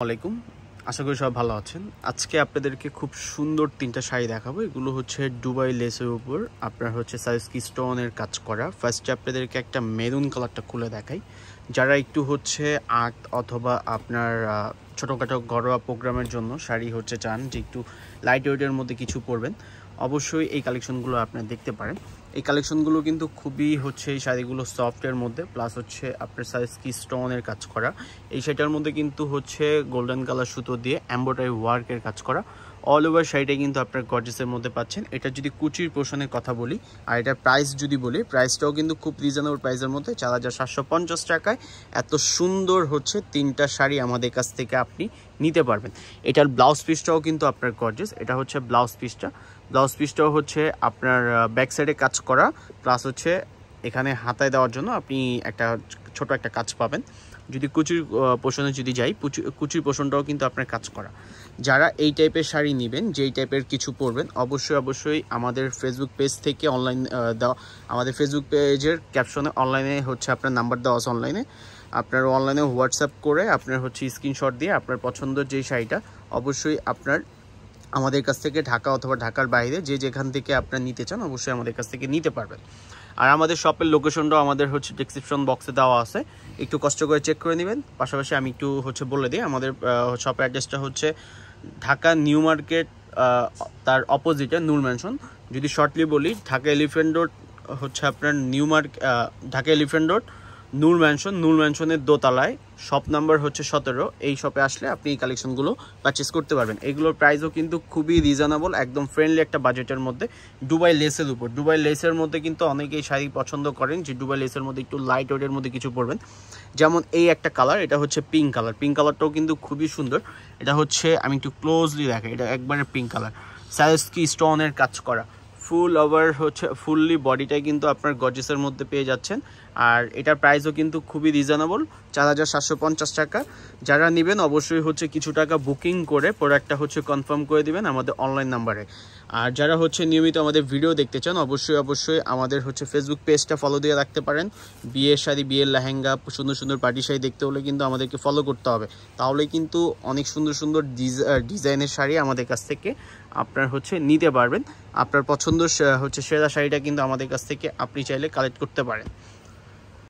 আলাইকুম, আশা করি সব ভালো আছেন। আজকে আপনাদেরকে খুব সুন্দর তিনটা শাড়ি দেখাবো। এগুলো হচ্ছে দুবাই লেসের উপর আপনার হচ্ছে সাইজকি স্টোনের কাজ করা। ফার্স্টে আপনাদেরকে একটা মেরুন কালারটা খুলে দেখাই। যারা একটু হচ্ছে আর্ট অথবা আপনার ছোটোখাটো ঘরোয়া প্রোগ্রামের জন্য শাড়ি হচ্ছে চান যে একটু লাইট ওয়েটের মধ্যে কিছু পরবেন, অবশ্যই এই কালেকশনগুলো আপনারা দেখতে পারেন। এই কালেকশনগুলো কিন্তু খুবই হচ্ছে এই শাড়িগুলো সফটের মধ্যে, প্লাস হচ্ছে আপনার সাইজকি স্টোনের কাজ করা। এই শাড়িটার মধ্যে কিন্তু হচ্ছে গোল্ডেন কালার সুতো দিয়ে এমব্রয়ডারি ওয়ার্কের কাজ করা। অল ওভার শাড়িটা কিন্তু আপনার গর্জিসের মধ্যে পাচ্ছেন। এটা যদি কুচির পোর্শনের কথা বলি আর এটার প্রাইস যদি বলি, প্রাইসটাও কিন্তু খুব রিজনেবল প্রাইসের মধ্যে 4750 টাকায় এত সুন্দর হচ্ছে তিনটা শাড়ি আমাদের কাছ থেকে আপনি নিতে পারবেন। এটার ব্লাউজ পিসটাও কিন্তু আপনার গর্জিস। এটা হচ্ছে ব্লাউজ পিসটাও হচ্ছে আপনার ব্যাক সাইডে কাজ করা, প্লাস হচ্ছে এখানে হাতায় দেওয়ার জন্য আপনি একটা ছোট একটা কাজ পাবেন। যদি কুচির পোষণে যদি যাই, কুচির পোষণটাও কিন্তু আপনার কাজ করা। যারা এই টাইপের শাড়ি নেবেন, যেই টাইপের কিছু পরবেন, অবশ্যই আমাদের ফেসবুক পেজ থেকে অনলাইন দেওয়া, আমাদের ফেসবুক পেজের ক্যাপশনে অনলাইনে হচ্ছে আপনার নাম্বার দেওয়া আছে। আপনার অনলাইনে হোয়াটসঅ্যাপ করে আপনার হচ্ছে স্ক্রিনশট দিয়ে আপনার পছন্দের যেই শাড়িটা অবশ্যই আপনার আমাদের কাছ থেকে ঢাকা অথবা ঢাকার বাইরে যে যেখান থেকে আপনারা নিতে চান অবশ্যই আমাদের কাছ থেকে নিতে পারবেন। আর আমাদের শপের লোকেশনটাও আমাদের হচ্ছে ডেসক্রিপশন বক্সে দেওয়া আছে, একটু কষ্ট করে চেক করে নেবেন। পাশাপাশি আমি একটু হচ্ছে বলে দিই, আমাদের শপের অ্যাড্রেসটা হচ্ছে ঢাকা নিউ মার্কেট, তার অপোজিটে নূর ম্যানশন। যদি শর্টলি বলি, ঢাকা এলিফ্যান্ট রোড হচ্ছে আপনার ঢাকা এলিফ্যান্ট রোড নূর ম্যানশনের দোতলায়, শপ নাম্বার হচ্ছে 17। এই শপে আসলে আপনি এই কালেকশনগুলো পারচেস করতে পারবেন। এগুলোর প্রাইসও কিন্তু খুবই রিজনেবল, একদম ফ্রেন্ডলি একটা বাজেটের মধ্যে। দুবাই লেসের উপর, দুবাই লেসের মধ্যে কিন্তু অনেকেই শাড়ি পছন্দ করেন যে দুবাই লেসের মধ্যে একটু লাইট ওয়েটের মধ্যে কিছু পরবেন। যেমন এই একটা কালার, এটা হচ্ছে পিঙ্ক কালারটাও কিন্তু খুবই সুন্দর। এটা হচ্ছে আমি একটু ক্লোজলি দেখাই, এটা একবারে পিঙ্ক কালার, সাইজকি স্টোনের কাজ করা, ফুল ওভার হচ্ছে ফুললি বডিটাই কিন্তু আপনার গর্জিসের মধ্যে পেয়ে যাচ্ছেন। আর এটার প্রাইসও কিন্তু খুবই রিজনেবল, 4750 টাকা। যারা নেবেন অবশ্যই হচ্ছে কিছু টাকা বুকিং করে প্রোডাক্টটা হচ্ছে কনফার্ম করে দিবেন আমাদের অনলাইন নাম্বারে। আর যারা হচ্ছে নিয়মিত আমাদের ভিডিও দেখতে চান অবশ্যই আমাদের হচ্ছে ফেসবুক পেজটা ফলো দিয়ে রাখতে পারেন। বিয়ের শাড়ি, বিয়ের লেহেঙ্গা, সুন্দর পার্টি শাড়ি দেখতে হলে কিন্তু আমাদেরকে ফলো করতে হবে, তাহলে কিন্তু অনেক সুন্দর ডিজাইনের শাড়ি আমাদের কাছ থেকে আপনার হচ্ছে নিতে পারবেন। আপনার পছন্দ হচ্ছে সেরা শাড়িটা কিন্তু আমাদের কাছ থেকে আপনি চাইলে কালেক্ট করতে পারেন।